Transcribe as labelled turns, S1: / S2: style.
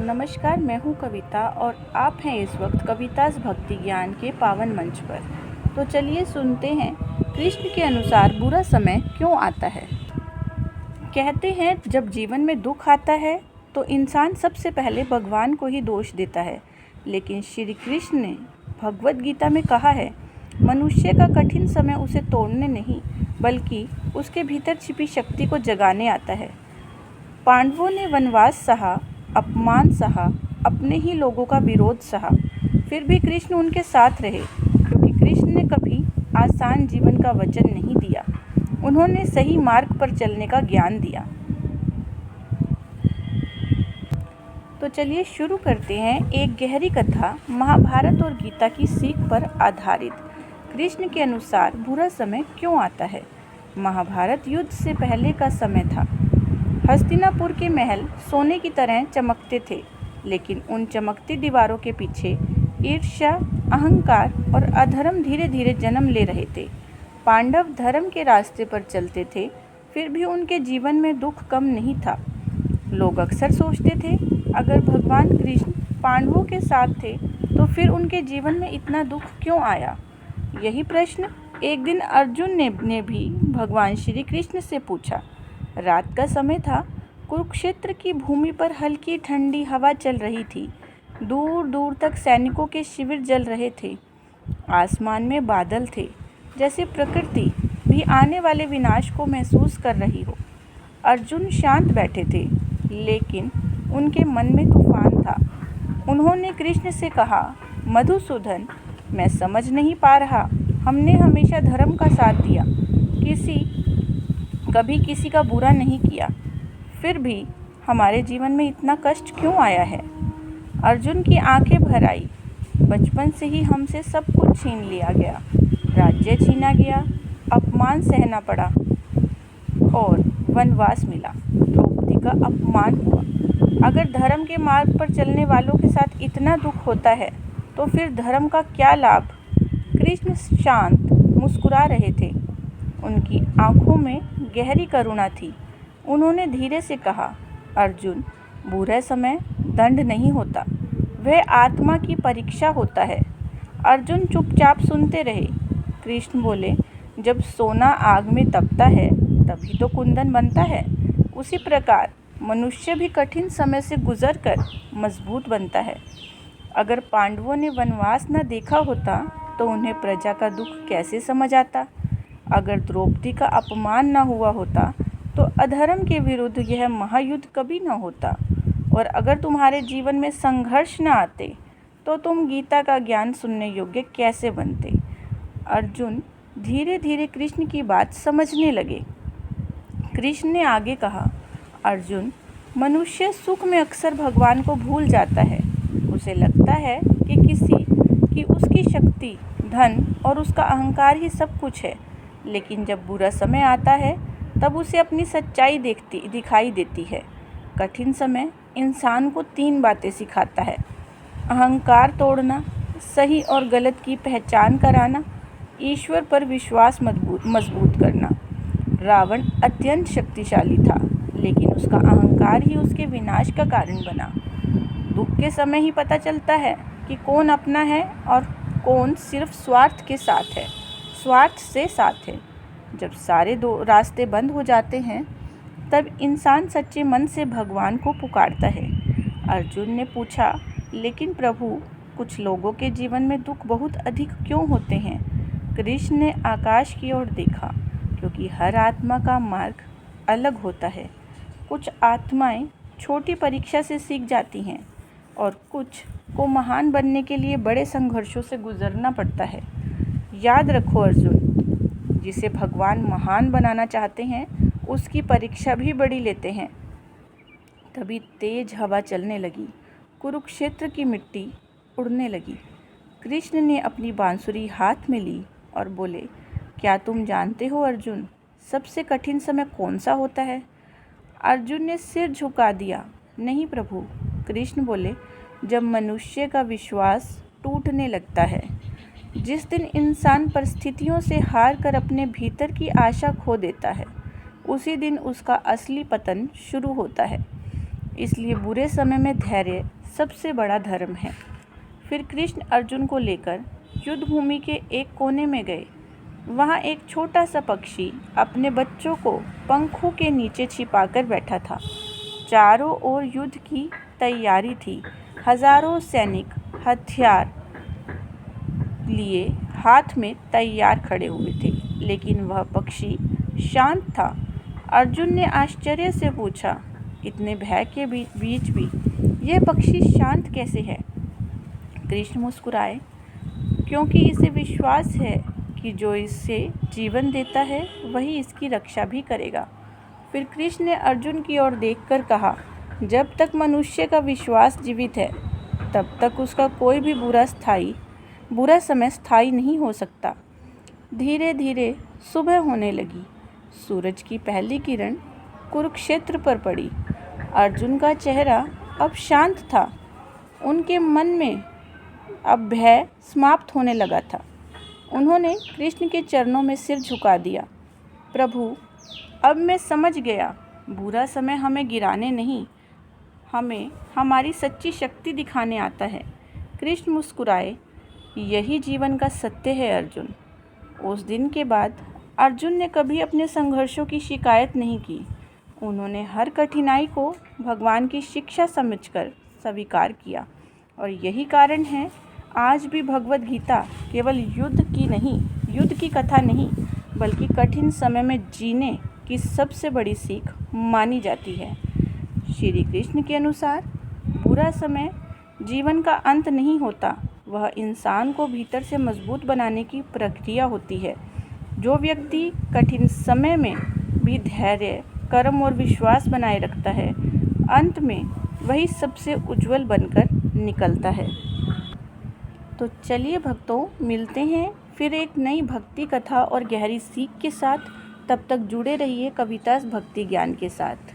S1: नमस्कार, मैं हूँ कविता और आप हैं इस वक्त कवितास भक्ति ज्ञान के पावन मंच पर। तो चलिए सुनते हैं कृष्ण के अनुसार बुरा समय क्यों आता है। कहते हैं जब जीवन में दुख आता है तो इंसान सबसे पहले भगवान को ही दोष देता है, लेकिन श्री कृष्ण ने भगवद गीता में कहा है, मनुष्य का कठिन समय उसे तोड़ने नहीं बल्कि उसके भीतर छिपी शक्ति को जगाने आता है। पांडवों ने वनवास सहा, अपमान सहा, अपने ही लोगों का विरोध सहा, फिर भी कृष्ण उनके साथ रहे, क्योंकि कृष्ण ने कभी आसान जीवन का वचन नहीं दिया। उन्होंने सही मार्ग पर चलने का ज्ञान दिया। तो चलिए शुरू करते हैं एक गहरी कथा महाभारत और गीता की सीख पर आधारित। कृष्ण के अनुसार बुरा समय क्यों आता है। महाभारत युद्ध से पहले का समय था। हस्तिनापुर के महल सोने की तरह चमकते थे, लेकिन उन चमकती दीवारों के पीछे ईर्ष्या, अहंकार और अधर्म धीरे धीरे जन्म ले रहे थे। पांडव धर्म के रास्ते पर चलते थे, फिर भी उनके जीवन में दुख कम नहीं था। लोग अक्सर सोचते थे, अगर भगवान कृष्ण पांडवों के साथ थे तो फिर उनके जीवन में इतना दुख क्यों आया। यही प्रश्न एक दिन अर्जुन ने भी भगवान श्री कृष्ण से पूछा। रात का समय था। कुरुक्षेत्र की भूमि पर हल्की ठंडी हवा चल रही थी। दूर दूर तक सैनिकों के शिविर जल रहे थे। आसमान में बादल थे, जैसे प्रकृति भी आने वाले विनाश को महसूस कर रही हो। अर्जुन शांत बैठे थे, लेकिन उनके मन में तूफान था। उन्होंने कृष्ण से कहा, मधुसूदन, मैं समझ नहीं पा रहा। हमने हमेशा धर्म का साथ दिया, कभी किसी का बुरा नहीं किया, फिर भी हमारे जीवन में इतना कष्ट क्यों आया है। अर्जुन की आंखें भर आई। बचपन से ही हमसे सब कुछ छीन लिया गया, राज्य छीना गया, अपमान सहना पड़ा और वनवास मिला, द्रौपदी का अपमान हुआ। अगर धर्म के मार्ग पर चलने वालों के साथ इतना दुख होता है तो फिर धर्म का क्या लाभ। कृष्ण शांत मुस्कुरा रहे थे। उनकी आंखों में गहरी करुणा थी। उन्होंने धीरे से कहा, अर्जुन, बुरा समय दंड नहीं होता, वह आत्मा की परीक्षा होता है। अर्जुन चुपचाप सुनते रहे। कृष्ण बोले, जब सोना आग में तपता है तभी तो कुंदन बनता है। उसी प्रकार मनुष्य भी कठिन समय से गुजरकर मजबूत बनता है। अगर पांडवों ने वनवास न देखा होता तो उन्हें प्रजा का दुख कैसे समझ आता। अगर द्रौपदी का अपमान न हुआ होता तो अधर्म के विरुद्ध यह महायुद्ध कभी न होता। और अगर तुम्हारे जीवन में संघर्ष न आते तो तुम गीता का ज्ञान सुनने योग्य कैसे बनते। अर्जुन धीरे धीरे कृष्ण की बात समझने लगे। कृष्ण ने आगे कहा, अर्जुन, मनुष्य सुख में अक्सर भगवान को भूल जाता है। उसे लगता है कि उसकी शक्ति, धन और उसका अहंकार ही सब कुछ है। लेकिन जब बुरा समय आता है तब उसे अपनी सच्चाई दिखाई देती है। कठिन समय इंसान को 3 बातें सिखाता है। अहंकार तोड़ना, सही और गलत की पहचान कराना, ईश्वर पर विश्वास मजबूत करना। रावण अत्यंत शक्तिशाली था, लेकिन उसका अहंकार ही उसके विनाश का कारण बना। दुख के समय ही पता चलता है कि कौन अपना है और कौन सिर्फ स्वार्थ से साथ है। जब सारे रास्ते बंद हो जाते हैं तब इंसान सच्चे मन से भगवान को पुकारता है। अर्जुन ने पूछा, लेकिन प्रभु, कुछ लोगों के जीवन में दुख बहुत अधिक क्यों होते हैं। कृष्ण ने आकाश की ओर देखा, क्योंकि हर आत्मा का मार्ग अलग होता है। कुछ आत्माएं छोटी परीक्षा से सीख जाती हैं और कुछ को महान बनने के लिए बड़े संघर्षों से गुजरना पड़ता है। याद रखो अर्जुन, जिसे भगवान महान बनाना चाहते हैं उसकी परीक्षा भी बड़ी लेते हैं। तभी तेज हवा चलने लगी। कुरुक्षेत्र की मिट्टी उड़ने लगी। कृष्ण ने अपनी बांसुरी हाथ में ली और बोले, क्या तुम जानते हो अर्जुन, सबसे कठिन समय कौन सा होता है। अर्जुन ने सिर झुका दिया, नहीं प्रभु। कृष्ण बोले, जब मनुष्य का विश्वास टूटने लगता है, जिस दिन इंसान परिस्थितियों से हार कर अपने भीतर की आशा खो देता है, उसी दिन उसका असली पतन शुरू होता है। इसलिए बुरे समय में धैर्य सबसे बड़ा धर्म है। फिर कृष्ण अर्जुन को लेकर युद्ध भूमि के एक कोने में गए। वहाँ एक छोटा सा पक्षी अपने बच्चों को पंखों के नीचे छिपाकर बैठा था। चारों ओर युद्ध की तैयारी थी। हजारों सैनिक हथियार लिए हाथ में तैयार खड़े हुए थे, लेकिन वह पक्षी शांत था। अर्जुन ने आश्चर्य से पूछा, इतने भय के बीच भी यह पक्षी शांत कैसे है? कृष्ण मुस्कुराए, क्योंकि इसे विश्वास है कि जो इसे जीवन देता है वही इसकी रक्षा भी करेगा। फिर कृष्ण ने अर्जुन की ओर देखकर कहा, जब तक मनुष्य का विश्वास जीवित है तब तक उसका कोई भी बुरा समय स्थायी नहीं हो सकता। धीरे धीरे सुबह होने लगी। सूरज की पहली किरण कुरुक्षेत्र पर पड़ी। अर्जुन का चेहरा अब शांत था। उनके मन में अब भय समाप्त होने लगा था। उन्होंने कृष्ण के चरणों में सिर झुका दिया। प्रभु, अब मैं समझ गया, बुरा समय हमें गिराने नहीं, हमें हमारी सच्ची शक्ति दिखाने आता है। कृष्ण मुस्कुराए, यही जीवन का सत्य है अर्जुन। उस दिन के बाद अर्जुन ने कभी अपने संघर्षों की शिकायत नहीं की। उन्होंने हर कठिनाई को भगवान की शिक्षा समझकर स्वीकार किया। और यही कारण है आज भी भगवद गीता केवल युद्ध की कथा नहीं, बल्कि कठिन समय में जीने की सबसे बड़ी सीख मानी जाती है। श्री कृष्ण के अनुसार बुरा समय जीवन का अंत नहीं होता, वह इंसान को भीतर से मजबूत बनाने की प्रक्रिया होती है। जो व्यक्ति कठिन समय में भी धैर्य, कर्म और विश्वास बनाए रखता है, अंत में वही सबसे उज्जवल बनकर निकलता है। तो चलिए भक्तों, मिलते हैं फिर एक नई भक्ति कथा और गहरी सीख के साथ। तब तक जुड़े रहिए कवितास भक्ति ज्ञान के साथ।